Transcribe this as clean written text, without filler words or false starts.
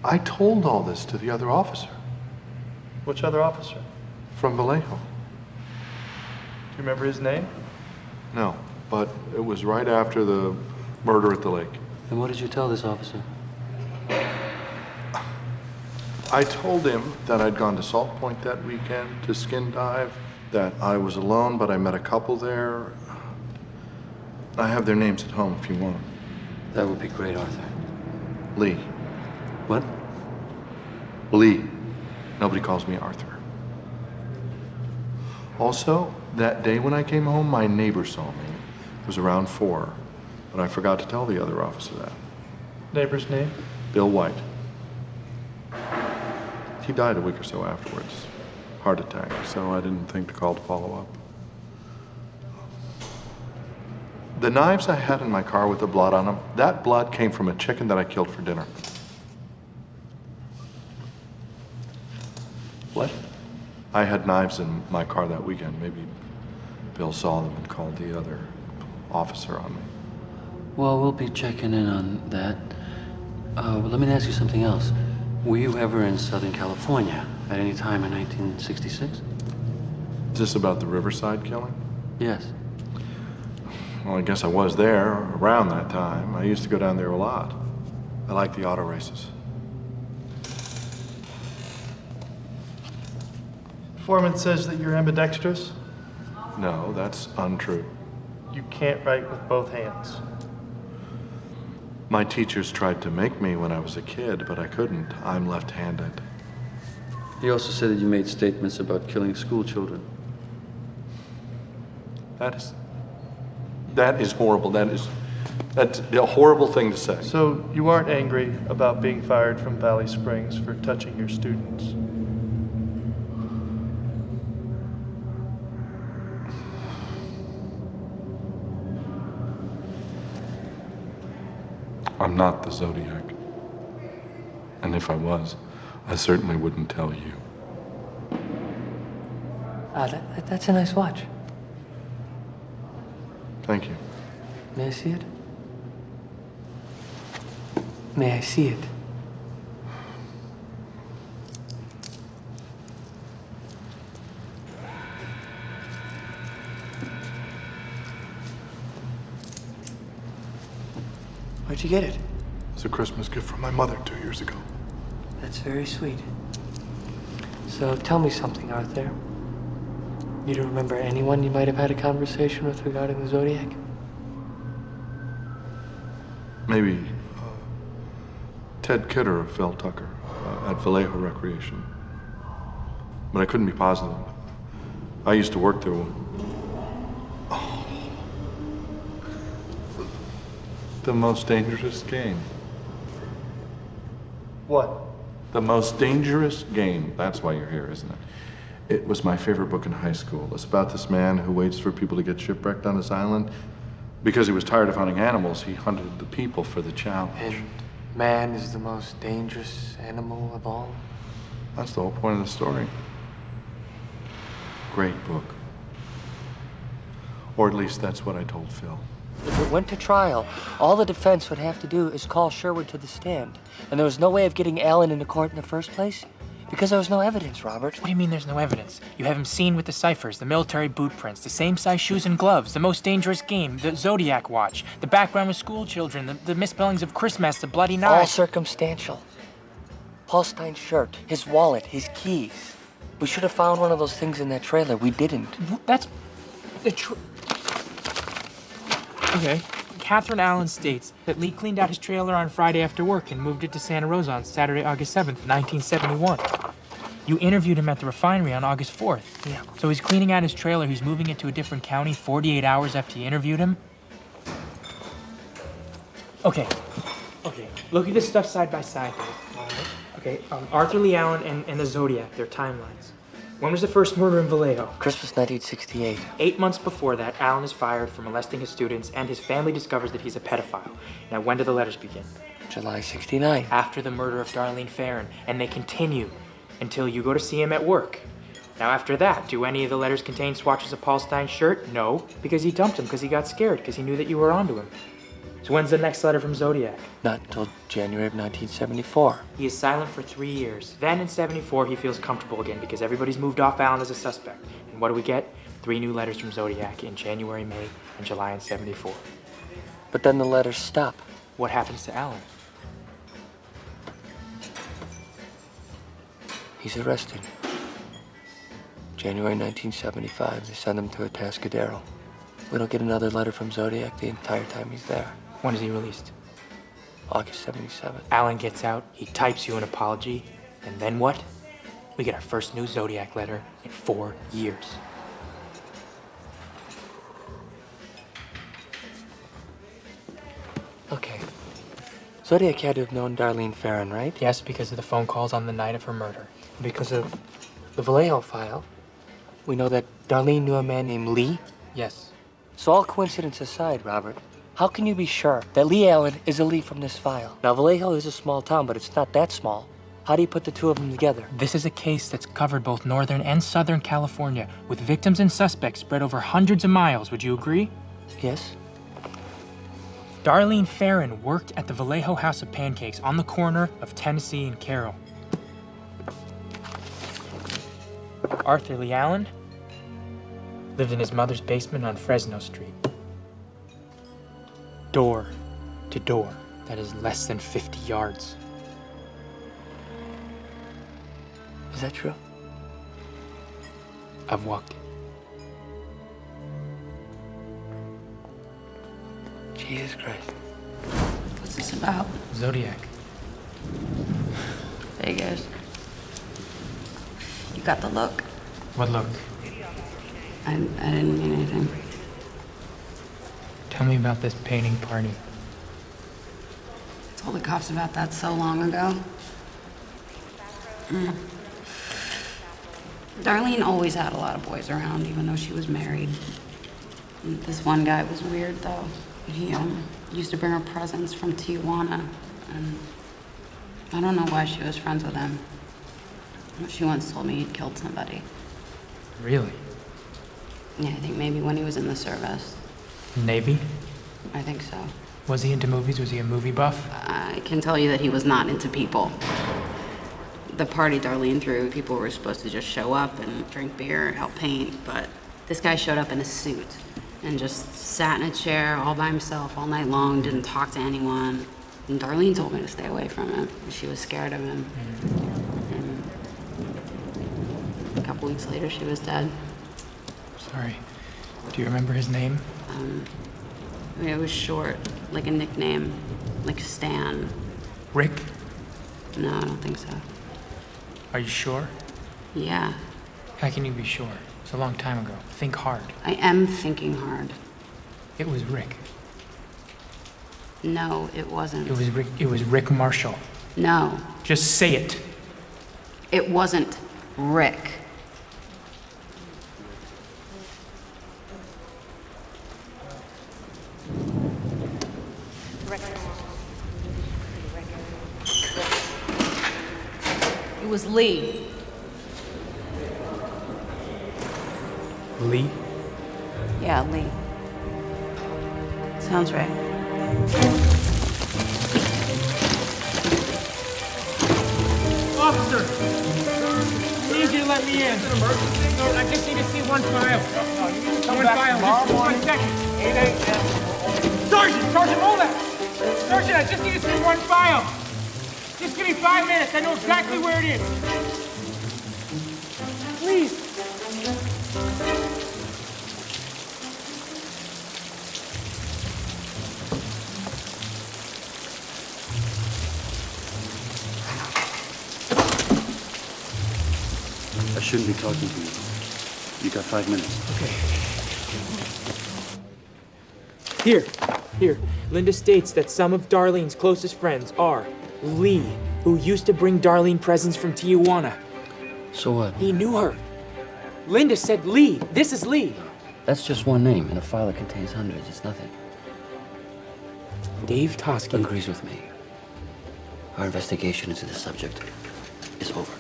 I told all this to the other officer. Which other officer? From Vallejo. Do you remember his name? No, but it was right after the murder at the lake. And what did you tell this officer? I told him that I'd gone to Salt Point that weekend to skin dive, that I was alone, but I met a couple there. I have their names at home if you want. That would be great, Arthur. Lee. What? Lee. Nobody calls me Arthur. Also, that day when I came home, my neighbor saw me. It was around 4, but I forgot to tell the other officer that. Neighbor's name? Bill White. He died a week or so afterwards. Heart attack, so I didn't think to call to follow up. The knives I had in my car with the blood on them, that blood came from a chicken that I killed for dinner. What? I had knives in my car that weekend. Maybe Bill saw them and called the other officer on me. Well, we'll be checking in on that. But let me ask you something else. Were you ever in Southern California at any time in 1966? Is this about the Riverside killing? Yes. Well, I guess I was there around that time. I used to go down there a lot. I like the auto races. Foreman says that you're ambidextrous. No, that's untrue. You can't write with both hands. My teachers tried to make me when I was a kid, but I couldn't. I'm left-handed. He also said that you made statements about killing school children. That is horrible. That's a horrible thing to say. So you aren't angry about being fired from Valley Springs for touching your students? I'm not the Zodiac. And if I was, I certainly wouldn't tell you. That's a nice watch. Thank you. May I see it? May I see it? Where'd you get it? It's a Christmas gift from my mother 2 years ago. That's very sweet. So tell me something, Arthur. You don't remember anyone you might have had a conversation with regarding the Zodiac? Maybe Ted Kidder of Phil Tucker at Vallejo Recreation. But I couldn't be positive. I used to work there. Oh. The most dangerous game. What? The most dangerous game. That's why you're here, isn't it? It was my favorite book in high school. It's about this man who waits for people to get shipwrecked on his island. Because he was tired of hunting animals, he hunted the people for the challenge. And man is the most dangerous animal of all? That's the whole point of the story. Great book. Or at least that's what I told Phil. If it went to trial, all the defense would have to do is call Sherwood to the stand. And there was no way of getting Allen into court in the first place because there was no evidence, Robert. What do you mean there's no evidence? You have him seen with the ciphers, the military boot prints, the same size shoes and gloves, the most dangerous game, the Zodiac watch, the background with school children, the misspellings of Christmas, the bloody knife. All circumstantial. Paul Stein's shirt, his wallet, his keys. We should have found one of those things in that trailer. We didn't. That's Okay. Catherine Allen states that Lee cleaned out his trailer on Friday after work and moved it to Santa Rosa on Saturday, August 7th, 1971. You interviewed him at the refinery on August 4th. Yeah. So he's cleaning out his trailer, he's moving it to a different county 48 hours after you interviewed him? Okay. Look at this stuff side by side, Dave. All right. Okay, Arthur Lee Allen and the Zodiac, their timelines. When was the first murder in Vallejo? Christmas 1968. 8 months before that, Allen is fired for molesting his students, and his family discovers that he's a pedophile. Now, when do the letters begin? July 69. After the murder of Darlene Farron, and they continue until you go to see him at work. Now, after that, do any of the letters contain swatches of Paul Stein's shirt? No, because he dumped him because he got scared, because he knew that you were onto him. So when's the next letter from Zodiac? Not until January of 1974. He is silent for 3 years. Then in 74, he feels comfortable again because everybody's moved off Alan as a suspect. And what do we get? 3 new letters from Zodiac in January, May, and July in 74. But then the letters stop. What happens to Alan? He's arrested. January 1975, they send him to Atascadero. We don't get another letter from Zodiac the entire time he's there. When is he released? August 77. Alan gets out, he types you an apology, and then what? We get our first new Zodiac letter in 4 years. Okay. Zodiac had to have known Darlene Ferrin, right? Yes, because of the phone calls on the night of her murder. Because of the Vallejo file, we know that Darlene knew a man named Lee. Yes. So all coincidence aside, Robert, how can you be sure that Lee Allen is a Lee from this file? Now, Vallejo is a small town, but it's not that small. How do you put the two of them together? This is a case that's covered both northern and southern California, with victims and suspects spread over hundreds of miles. Would you agree? Yes? Darlene Ferrin worked at the Vallejo House of Pancakes on the corner of Tennessee and Carroll. Arthur Lee Allen lived in his mother's basement on Fresno Street. Door to door, that is less than 50 yards. Is that true? I've walked it. Jesus Christ. What's this about? Zodiac. Vegas. You got the look? What look? I didn't mean anything. Tell me about this painting party. I told the cops about that so long ago. Darlene always had a lot of boys around, even though she was married. This one guy was weird, though. He used to bring her presents from Tijuana, and I don't know why she was friends with him. She once told me he'd killed somebody. Really? Yeah, I think maybe when he was in the service. Navy? I think so. Was he into movies? Was he a movie buff? I can tell you that he was not into people. The party Darlene threw, people were supposed to just show up and drink beer and help paint, but this guy showed up in a suit and just sat in a chair all by himself all night long, didn't talk to anyone. And Darlene told me to stay away from him. She was scared of him. And a couple weeks later, she was dead. Sorry. Do you remember his name? I mean, it was short, like a nickname, like Stan. Rick? No, I don't think so. Are you sure? Yeah, How can you be sure? It's a long time ago. Think hard. I am thinking hard. It was Rick. No, it wasn't. It was Rick. It was Rick Marshall. No, Just say it. it wasn't Rick. It was Lee. Lee? Yeah, Lee. Sounds right. Officer! I need you to let me in. No, I just need to see one file. One file, just 1 second. Sergeant, hold that! Sergeant, I just need to see one file. Just give me 5 minutes. I know exactly where it is. Please. I shouldn't be talking to you. You got 5 minutes. Okay. Here. Linda states that some of Darlene's closest friends are Lee, who used to bring Darlene presents from Tijuana. So what? He knew her. Linda said Lee. This is Lee. That's just one name in a file that contains hundreds. It's nothing. Dave Tosky. Agrees with me. Our investigation into the subject is over.